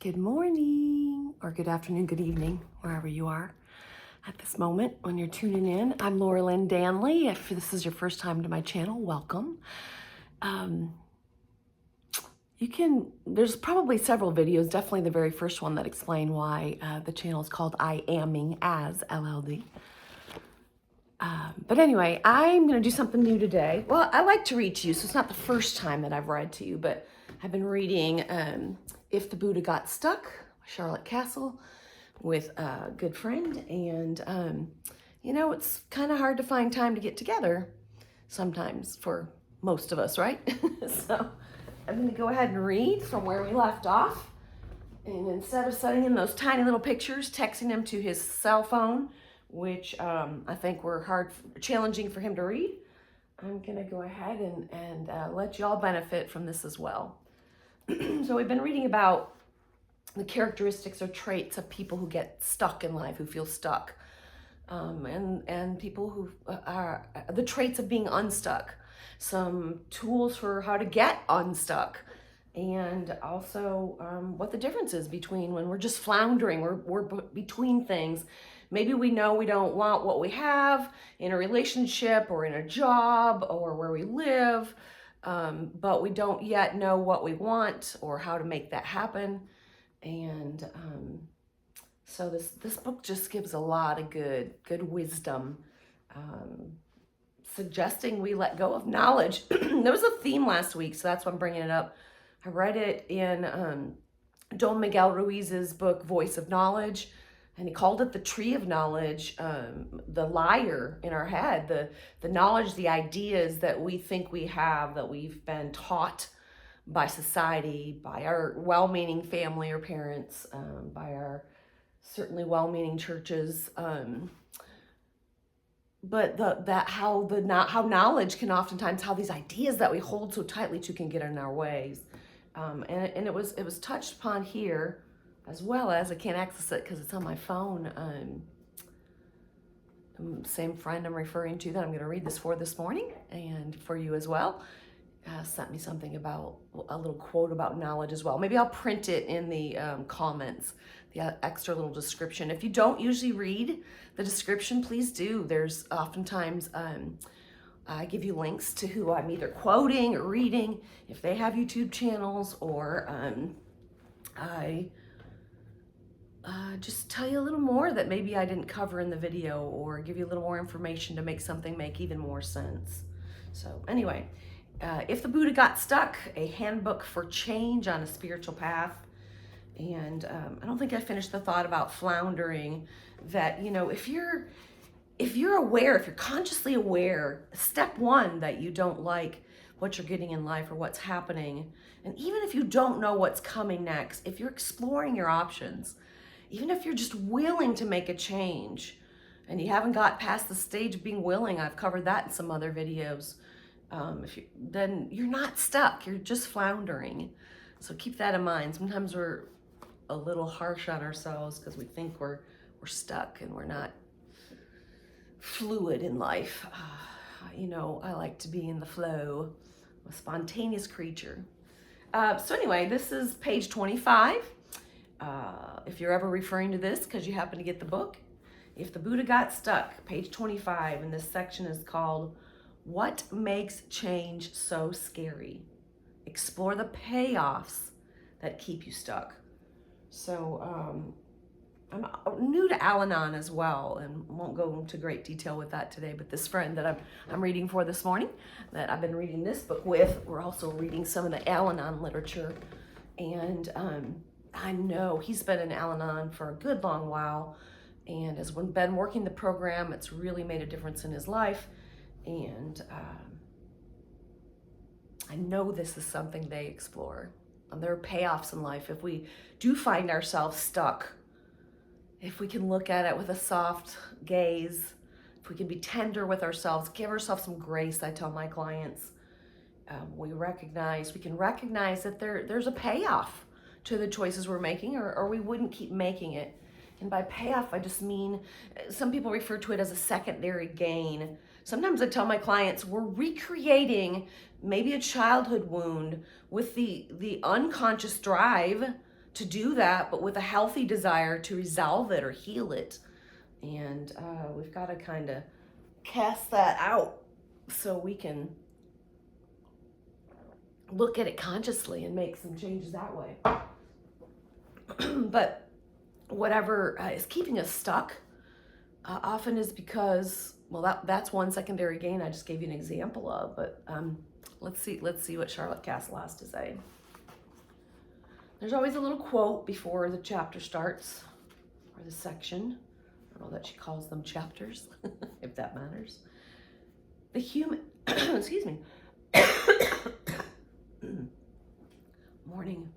Good morning, or good afternoon, good evening, wherever you are at this moment when you're tuning in. I'm Laura Lynn Danley. If this is your first time to my channel, welcome. There's probably several videos, definitely the very first one that explain why the channel is called I Amming as LLD. But anyway, I'm going to do something new today. Well, I like to read to you, so it's not the first time that I've read to you, but I've been reading If the Buddha Got Stuck, Charlotte Kasl, with a good friend. And, it's kind of hard to find time to get together sometimes for most of us, right? So I'm going to go ahead and read from where we left off. And instead of sending him those tiny little pictures, texting him to his cell phone, which I think were challenging for him to read, I'm gonna go ahead and let you all benefit from this as well. So we've been reading about the characteristics or traits of people who get stuck in life, who feel stuck, and people who are the traits of being unstuck, some tools for how to get unstuck, and also what the difference is between when we're just floundering, we're between things. Maybe we know we don't want what we have in a relationship or in a job or where we live, but we don't yet know what we want or how to make that happen. And so this book just gives a lot of good wisdom, suggesting we let go of knowledge. There was a theme last week, so that's why I'm bringing it up. I read it in Don Miguel Ruiz's book, Voice of Knowledge, and he called it the tree of knowledge, the liar in our head, the knowledge, the ideas that we think we have, that we've been taught by society, by our well-meaning family or parents, by our certainly well-meaning churches, but how knowledge can oftentimes, how these ideas that we hold so tightly to can get in our ways. And it was touched upon here, as well as I can't access it because it's on my phone. Same friend I'm referring to that I'm going to read this for this morning, and for you as well, sent me something about a little quote about knowledge as well. Maybe I'll print it in the comments, the extra little description. If you don't usually read the description, please do. There's oftentimes I give you links to who I'm either quoting or reading, if they have YouTube channels, or I just tell you a little more that maybe I didn't cover in the video, or give you a little more information to make something make even more sense. So anyway, If the Buddha Got Stuck, a handbook for change on a spiritual path. And I don't think I finished the thought about floundering, that, if you're aware, if you're consciously aware, step one, that you don't like what you're getting in life or what's happening, and even if you don't know what's coming next, if you're exploring your options, even if you're just willing to make a change and you haven't got past the stage of being willing, I've covered that in some other videos, then you're not stuck, you're just floundering. So keep that in mind. Sometimes we're a little harsh on ourselves because we think we're stuck and we're not fluid in life. I like to be in the flow, a spontaneous creature. So anyway, this is page 25. If you're ever referring to this because you happen to get the book, If the Buddha Got Stuck, page 25, and this section is called What Makes Change So Scary? Explore the payoffs that keep you stuck. So I'm new to Al-Anon as well, and won't go into great detail with that today, but this friend that I'm reading for this morning, that I've been reading this book with, we're also reading some of the Al-Anon literature, and I know he's been in Al-Anon for a good long while, and has been working the program. It's really made a difference in his life, and I know this is something they explore. There are payoffs in life if we do find ourselves stuck. If we can look at it with a soft gaze, if we can be tender with ourselves, give ourselves some grace, I tell my clients, we can recognize that there's a payoff to the choices we're making, or we wouldn't keep making it. And by payoff, I just mean, some people refer to it as a secondary gain. Sometimes I tell my clients, we're recreating maybe a childhood wound with the unconscious drive to do that, but with a healthy desire to resolve it or heal it. And we've got to kind of cast that out so we can look at it consciously and make some changes that way. But whatever is keeping us stuck often is because, well, that's one secondary gain I just gave you an example of. But let's see what Charlotte Kasl has to say. There's always a little quote before the chapter starts, or the section. I don't know that she calls them chapters, if that matters. The human, excuse me, morning.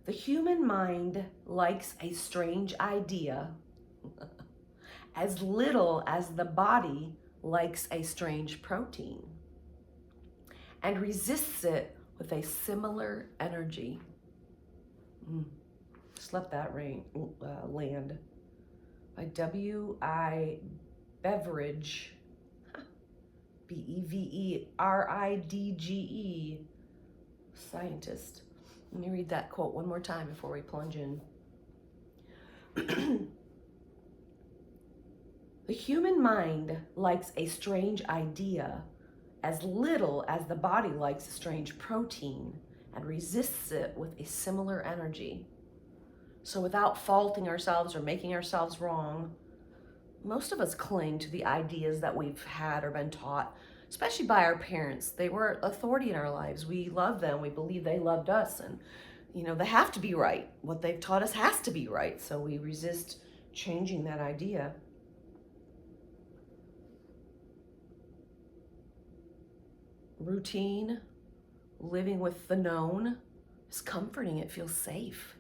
The human mind likes a strange idea as little as the body likes a strange protein, and resists it with a similar energy. Just let that land. By W.I. Beveridge, Beveridge, scientist. Let me read that quote one more time before we plunge in. The human mind likes a strange idea as little as the body likes a strange protein, and resists it with a similar energy. So without faulting ourselves or making ourselves wrong, most of us cling to the ideas that we've had or been taught, especially by our parents. They were authority in our lives. We love them. We believe they loved us, and they have to be right. What they've taught us has to be right. So we resist changing that idea. Routine, living with the known, is comforting. It feels safe.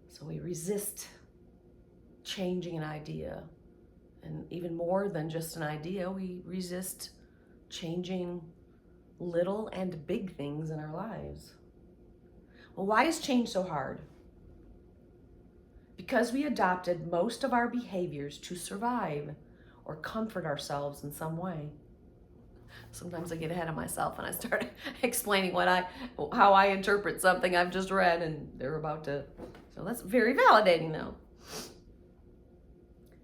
So we resist changing an idea. And even more than just an idea, we resist changing little and big things in our lives. Well, why is change so hard? Because we adopted most of our behaviors to survive or comfort ourselves in some way. Sometimes I get ahead of myself and I start explaining how I interpret something I've just read, and they're about to. So that's very validating though.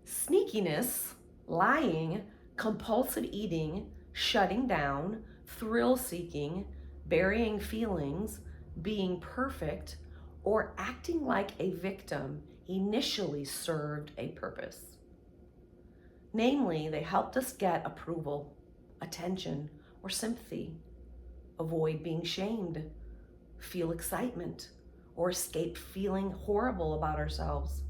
Sneakiness, lying, compulsive eating, shutting down, thrill-seeking, burying feelings, being perfect, or acting like a victim initially served a purpose. Namely, they helped us get approval, attention, or sympathy, avoid being shamed, feel excitement, or escape feeling horrible about ourselves.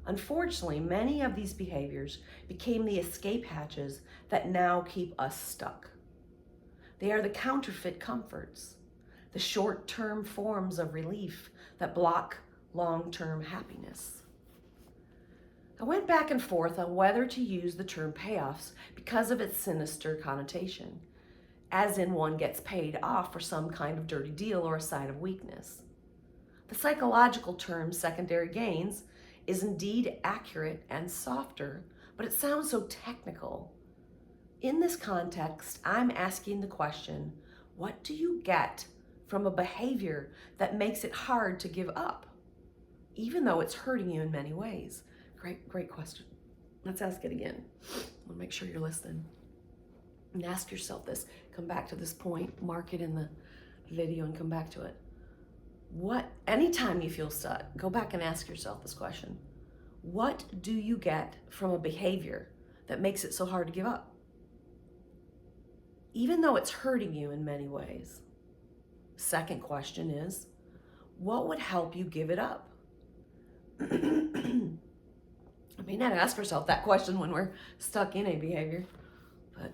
Unfortunately, many of these behaviors became the escape hatches that now keep us stuck. They are the counterfeit comforts, the short-term forms of relief that block long-term happiness. I went back and forth on whether to use the term payoffs because of its sinister connotation, as in one gets paid off for some kind of dirty deal or a sign of weakness. The psychological term secondary gains is indeed accurate and softer, but it sounds so technical. In this context, I'm asking the question, what do you get from a behavior that makes it hard to give up, even though it's hurting you in many ways? Great question. Let's ask it again. I want to make sure you're listening. And ask yourself this. Come back to this point, mark it in the video and come back to it. Anytime you feel stuck, go back and ask yourself this question. What do you get from a behavior that makes it so hard to give up, even though it's hurting you in many ways? Second question is, what would help you give it up? I may not ask ourselves that question when we're stuck in a behavior, but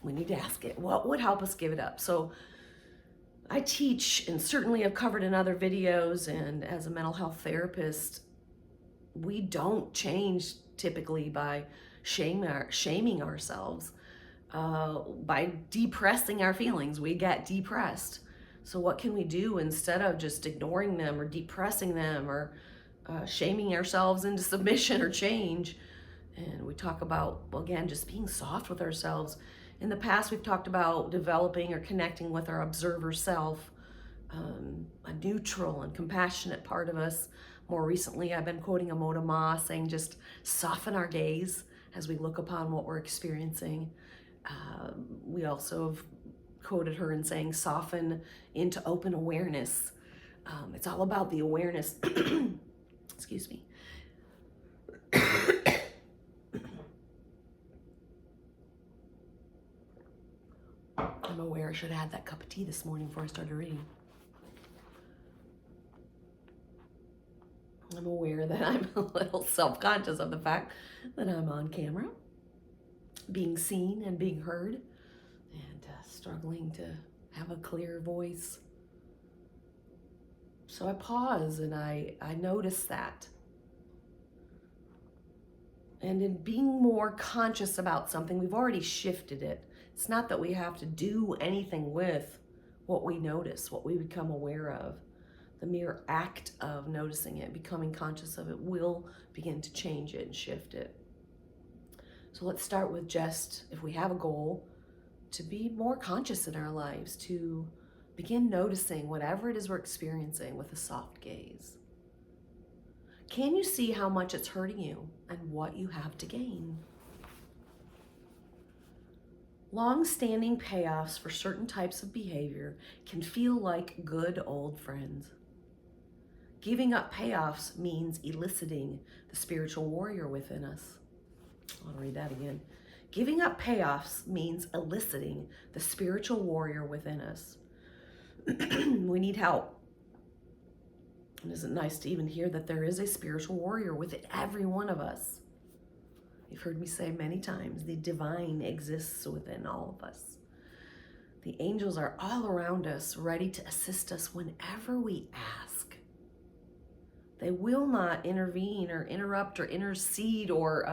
we need to ask it. What would help us give it up? So I teach, and certainly I've covered in other videos, and as a mental health therapist, we don't change typically by shaming ourselves, by depressing our feelings. We get depressed. So what can we do instead of just ignoring them or depressing them or shaming ourselves into submission or change? And we talk about, well, again, just being soft with ourselves In the past, we've talked about developing or connecting with our observer self, a neutral and compassionate part of us. More recently, I've been quoting Amona Ma saying just soften our gaze as we look upon what we're experiencing. We also have quoted her in saying soften into open awareness. It's all about the awareness. Excuse me. I'm aware I should have had that cup of tea this morning before I started reading. I'm aware that I'm a little self-conscious of the fact that I'm on camera, being seen and being heard, and struggling to have a clear voice. So I pause and I notice that. And in being more conscious about something, we've already shifted it. It's not that we have to do anything with what we notice, what we become aware of. The mere act of noticing it, becoming conscious of it, will begin to change it and shift it. So let's start with just, if we have a goal, to be more conscious in our lives, to begin noticing whatever it is we're experiencing with a soft gaze. Can you see how much it's hurting you and what you have to gain? Long-standing payoffs for certain types of behavior can feel like good old friends. Giving up payoffs means eliciting the spiritual warrior within us. I'll read that again. Giving up payoffs means eliciting the spiritual warrior within us. We need help. And isn't it nice to even hear that there is a spiritual warrior within every one of us? You've heard me say many times, the divine exists within all of us. The angels are all around us, ready to assist us whenever we ask. They will not intervene or interrupt or intercede or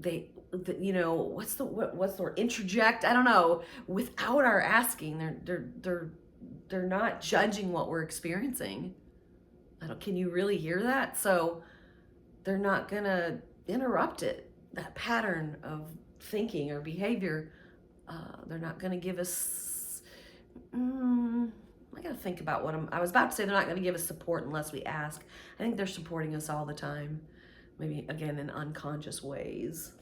what's the word, interject, I don't know, without our asking. They're not judging what we're experiencing. Can you really hear that? So they're not gonna interrupt it, that pattern of thinking or behavior. They're not gonna give us, I gotta think about I was about to say they're not gonna give us support unless we ask. I think they're supporting us all the time, maybe again in unconscious ways.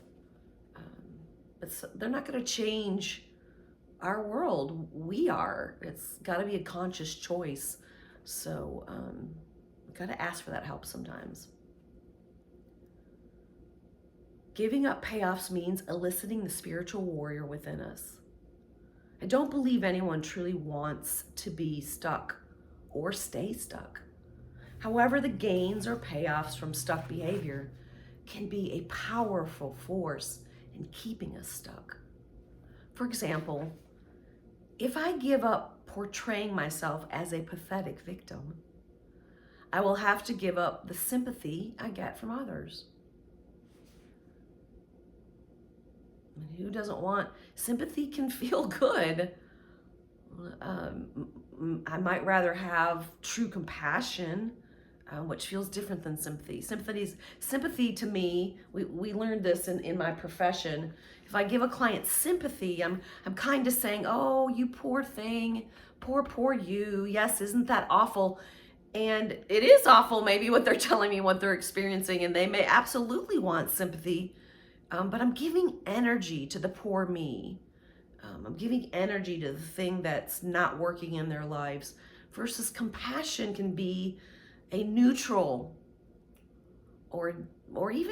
But they're not gonna change our world. We are. It's gotta be a conscious choice. So we gotta ask for that help sometimes. Giving up payoffs means eliciting the spiritual warrior within us. I don't believe anyone truly wants to be stuck or stay stuck. However, the gains or payoffs from stuck behavior can be a powerful force in keeping us stuck. For example, if I give up portraying myself as a pathetic victim, I will have to give up the sympathy I get from others. Who doesn't want sympathy? Can feel good. I might rather have true compassion, which feels different than sympathy. Sympathy to me, we learned this in my profession. If I give a client sympathy, I'm kind of saying, oh, you poor thing, poor you. Yes, isn't that awful? And it is awful, maybe what they're telling me, what they're experiencing, and they may absolutely want sympathy. But I'm giving energy to the poor me. I'm giving energy to the thing that's not working in their lives, versus compassion can be a neutral or even